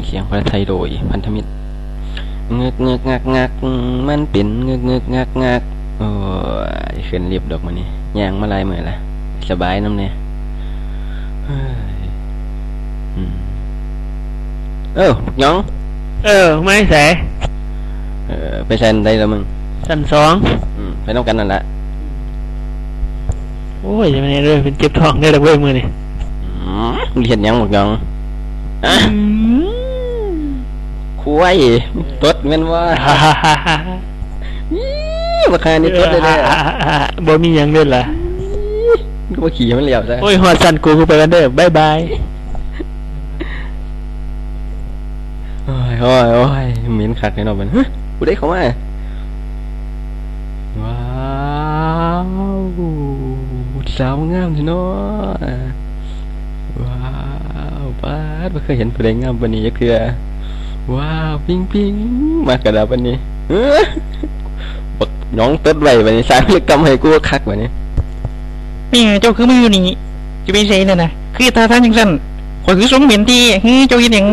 เสียงภาษาไทยโดยพันธมิตรเงือกเงือกงักงักมันเป็นเงือกเงือกงักงักโอ้ยขึ้นเรียบดอกมันนี่ย่างมาลายมือละสบายน้ำเนี่ยหยองไม่แสไปใส่ได้แล้วมึงชั้นสองไปต้องกันนั่นแหละโอ้ยจะไม่ได้เลยเป็นเจ็บท้องได้แล้วเว้ยมือนี่เห็นยังหมดยังคุยตดเงินว่าราคานี่ตดเลยบ่มียังเล่นล่ะก็ขี่มันเหลี่ยมซะโอ้ยหัวสั่นกูไปกันเด้อบายบายโอ้ยเหม็นคักเลยเนาะมันกูได้เข้ามาว้าวสาวงามทีเนาะว้าวป้าไม่เคยเห็นผู้ใดงามปานนี้ยักเทื่อว้าวปิ้งปิ้งมากระดาษปานนี้บักน้องต้นไว้ปานนี้สายพฤติกรรมให้กูคักปานนี้นี่เจ้าคือมืออยู่นี่จะไปใส่นั่นน่ะคือตาท่านจังซั่นข่อยคือสมเหม็นที่เจ้าเฮ็ดหยัง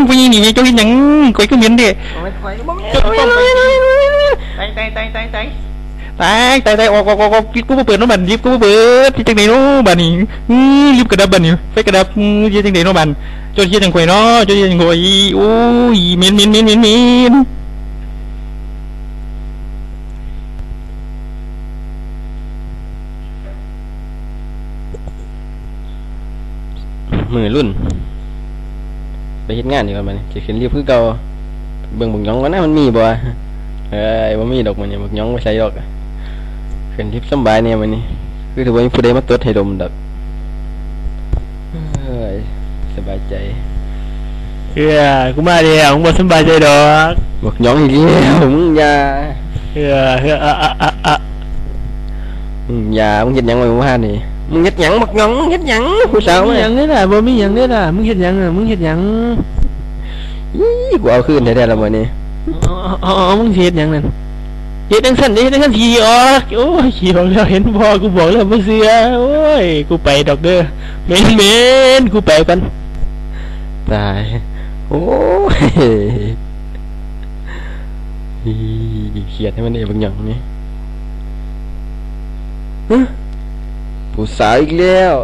ผู้หญิงนี่เจ้าเฮ็ดหยังข่อยคือเหม็นเด้ตายออกยิบกูมาเปิดน้ำบันยิบกูมาเปิดที่จังไหนเนาะบันนี่ยิบกระดับบันนี่ไฟกระดับยี่จังไหนเนาะบันจนยี่จังข่อยเนาะจนยี่จังข่อยโอ้ยเหม็นมือรุ่นไปเฮ็ดงานดีกว่าบัดนี้สิขึ้นรีบคือเก่าเบิ่งบักหยองก่อนนะมันมีบ่บ่มีดอกมันนี่บักหยองบ่ใส่ดอกขึ้นรีบสบายเนี่ยมันนี่คือถือว่ามีผู้ใดมาตรวจให้ดมดอกสบายใจกูมาเดียวมึงบ่สบายใจดอกบักหยองอีกแล้วมึงอย่ามึงเฮ็ดหยังไว้เมื่อวานนี่มึงเฮ็ดหยังบักหยองมึงเฮ็ดหยังผู้สาวมึงหยังนี่ล่ะบ่มีหยังนี่ล่ะมึงเฮ็ดหยังมึงเฮ็ดหยังกูเอาคืนแท้ๆแล้วมื้อนี้มึงเฮ็ดหยังนั่นเฮ็ดจังซั่นขี่ออกโอ้ยขี่ออกแล้วเห็นบ่กูบอกแล้วบ่เชื่อโอ้ยกูไปดอกเด้อเหม็นกูไปกันตายโอ้ยเขียดให้มันได้บักหยองนี่ผู้สาวอีกแล้ว